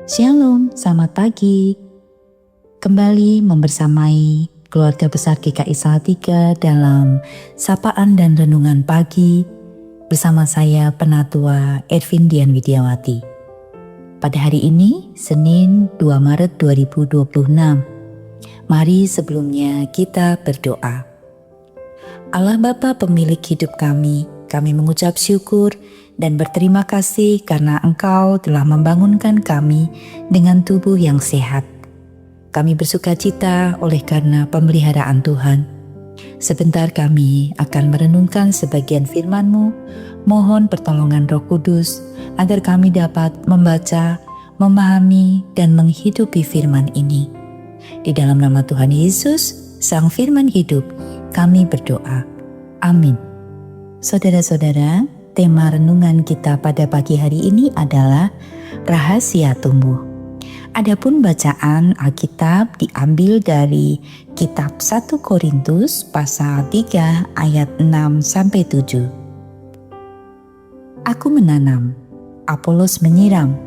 Shalom, selamat pagi. Kembali membersamai keluarga besar GKI Salatiga dalam Sapaan dan Renungan Pagi bersama saya Penatua Ervin Dian Widiawati. Pada hari ini, Senin 2 Maret 2026, mari sebelumnya kita berdoa. Allah Bapa pemilik hidup kami mengucap syukur dan berterima kasih karena Engkau telah membangunkan kami dengan tubuh yang sehat. Kami bersukacita oleh karena pemeliharaan Tuhan. Sebentar kami akan merenungkan sebagian firman-Mu. Mohon pertolongan Roh Kudus agar kami dapat membaca, memahami, dan menghidupi firman ini. Di dalam nama Tuhan Yesus, Sang Firman Hidup, kami berdoa. Amin. Saudara-saudara, tema renungan kita pada pagi hari ini adalah rahasia tumbuh. Adapun bacaan Alkitab diambil dari kitab 1 Korintus pasal 3 ayat 6-7. Aku menanam, Apolos menyiram,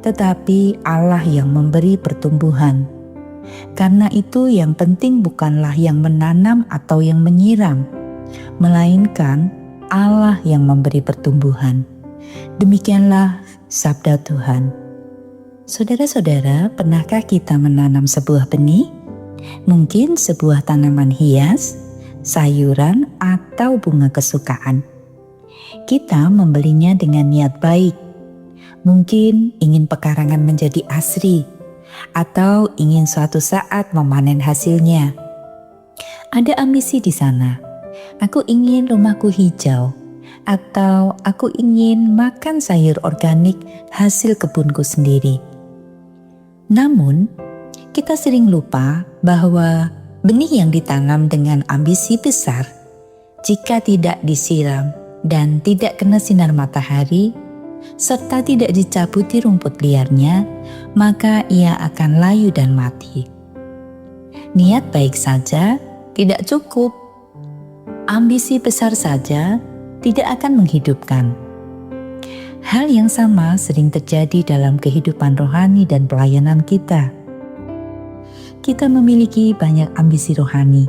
tetapi Allah yang memberi pertumbuhan. Karena itu yang penting bukanlah yang menanam atau yang menyiram, melainkan Allah yang memberi pertumbuhan. Demikianlah sabda Tuhan. Saudara-saudara, pernahkah kita menanam sebuah benih? Mungkin sebuah tanaman hias, sayuran, atau bunga kesukaan. Kita membelinya dengan niat baik. Mungkin ingin pekarangan menjadi asri, atau ingin suatu saat memanen hasilnya. Ada ambisi di sana. Aku ingin rumahku hijau, atau aku ingin makan sayur organik hasil kebunku sendiri. Namun, kita sering lupa bahwa benih yang ditanam dengan ambisi besar, jika tidak disiram dan tidak kena sinar matahari, serta tidak dicabuti rumput liarnya, maka ia akan layu dan mati. Niat baik saja tidak cukup. Ambisi besar saja tidak akan menghidupkan. Hal yang sama sering terjadi dalam kehidupan rohani dan pelayanan kita. Kita memiliki banyak ambisi rohani.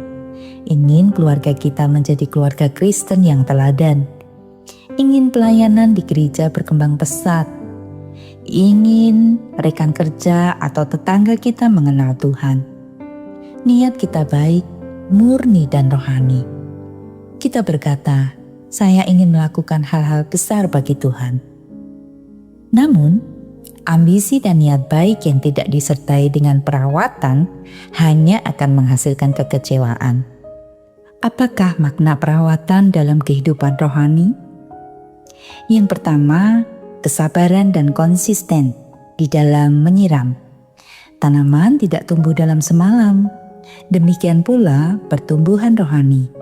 Ingin keluarga kita menjadi keluarga Kristen yang teladan. Ingin pelayanan di gereja berkembang pesat. Ingin rekan kerja atau tetangga kita mengenal Tuhan. Niat kita baik, murni dan rohani. Kita berkata, saya ingin melakukan hal-hal besar bagi Tuhan. Namun, ambisi dan niat baik yang tidak disertai dengan perawatan hanya akan menghasilkan kekecewaan. Apakah makna perawatan dalam kehidupan rohani? Yang pertama, kesabaran dan konsisten di dalam menyiram. Tanaman tidak tumbuh dalam semalam. Demikian pula pertumbuhan rohani.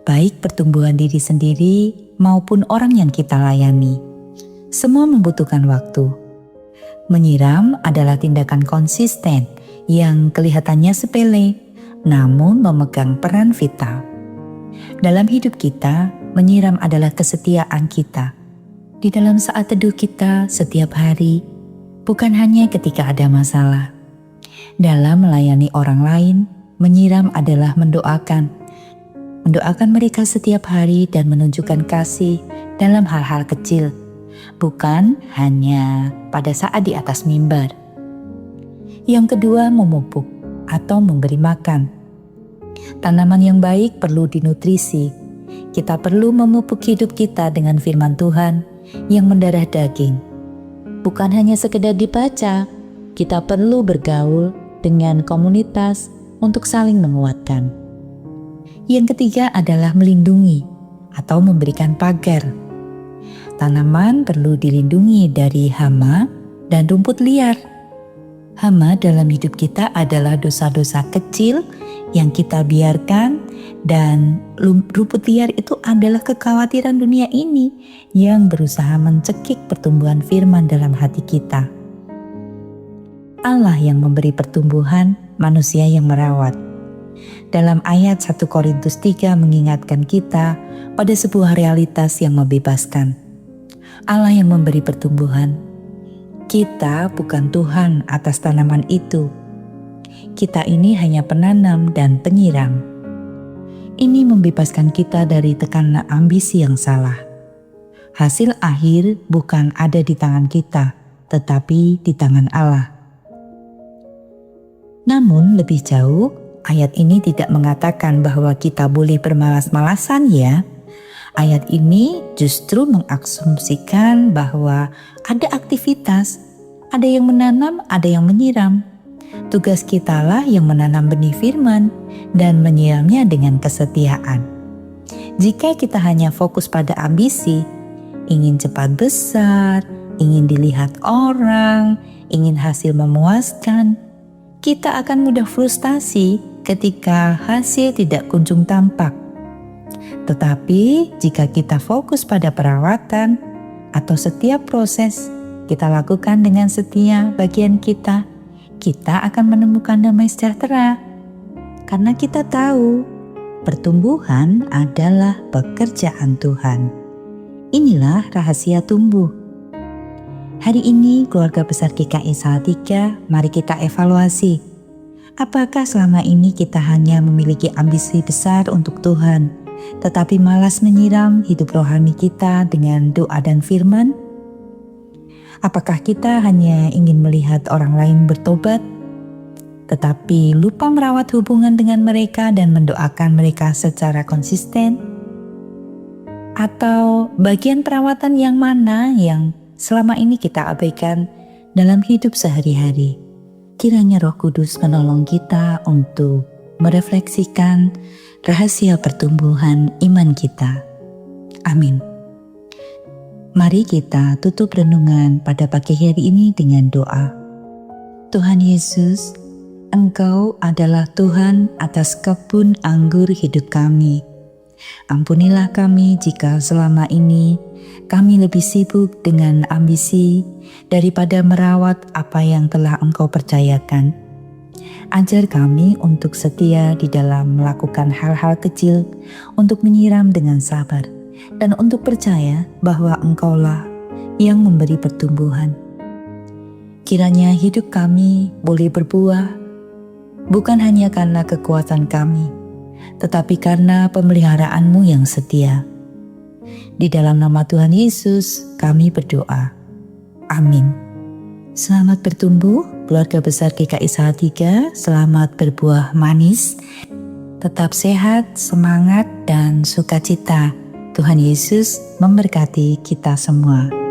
Baik pertumbuhan diri sendiri maupun orang yang kita layani. Semua membutuhkan waktu. Menyiram adalah tindakan konsisten yang kelihatannya sepele, namun memegang peran vital. Dalam hidup kita, menyiram adalah kesetiaan kita. Di dalam saat teduh kita setiap hari, bukan hanya ketika ada masalah. Dalam melayani orang lain, menyiram adalah mendoakan mereka setiap hari dan menunjukkan kasih dalam hal-hal kecil, bukan hanya pada saat di atas mimbar. Yang kedua, memupuk atau memberi makan. Tanaman yang baik perlu dinutrisi. Kita perlu memupuk hidup kita dengan firman Tuhan yang mendarah daging. Bukan hanya sekedar dibaca, kita perlu bergaul dengan komunitas untuk saling menguatkan. Yang ketiga adalah melindungi atau memberikan pagar. Tanaman perlu dilindungi dari hama dan rumput liar. Hama dalam hidup kita adalah dosa-dosa kecil yang kita biarkan, dan rumput liar itu adalah kekhawatiran dunia ini yang berusaha mencekik pertumbuhan firman dalam hati kita. Allah yang memberi pertumbuhan, manusia yang merawat. Dalam ayat 1 Korintus 3 mengingatkan kita pada sebuah realitas yang membebaskan. Allah yang memberi pertumbuhan. Kita bukan Tuhan atas tanaman itu. Kita ini hanya penanam dan penyiram. Ini membebaskan kita dari tekanan ambisi yang salah. Hasil akhir bukan ada di tangan kita, tetapi di tangan Allah. Namun lebih jauh, ayat ini tidak mengatakan bahwa kita boleh bermalas-malasan ya. Ayat ini justru mengasumsikan bahwa ada aktivitas, ada yang menanam, ada yang menyiram. Tugas kitalah yang menanam benih firman dan menyiramnya dengan kesetiaan. Jika kita hanya fokus pada ambisi, ingin cepat besar, ingin dilihat orang, ingin hasil memuaskan, kita akan mudah frustasi ketika hasil tidak kunjung tampak. Tetapi jika kita fokus pada perawatan atau setiap proses kita lakukan dengan setia bagian kita akan menemukan damai sejahtera. Karena kita tahu pertumbuhan adalah pekerjaan Tuhan. Inilah rahasia tumbuh. Hari ini keluarga besar GKI Salatiga, mari kita evaluasi. Apakah selama ini kita hanya memiliki ambisi besar untuk Tuhan, tetapi malas menyiram hidup rohani kita dengan doa dan firman? Apakah kita hanya ingin melihat orang lain bertobat, tetapi lupa merawat hubungan dengan mereka dan mendoakan mereka secara konsisten? Atau bagian perawatan yang mana yang selama ini kita abaikan dalam hidup sehari-hari? Kiranya Roh Kudus menolong kita untuk merefleksikan rahasia pertumbuhan iman kita. Amin. Mari kita tutup renungan pada pagi hari ini dengan doa. Tuhan Yesus, Engkau adalah Tuhan atas kebun anggur hidup kami. Ampunilah kami jika selama ini kami lebih sibuk dengan ambisi daripada merawat apa yang telah Engkau percayakan. Ajar kami untuk setia di dalam melakukan hal-hal kecil, untuk menyiram dengan sabar, dan untuk percaya bahwa Engkaulah yang memberi pertumbuhan. Kiranya hidup kami boleh berbuah, bukan hanya karena kekuatan kami, tetapi karena pemeliharaan-Mu yang setia. Di dalam nama Tuhan Yesus kami berdoa. Amin. Selamat bertumbuh, keluarga besar GKI Salatiga. Selamat berbuah manis. Tetap sehat, semangat, dan sukacita. Tuhan Yesus memberkati kita semua.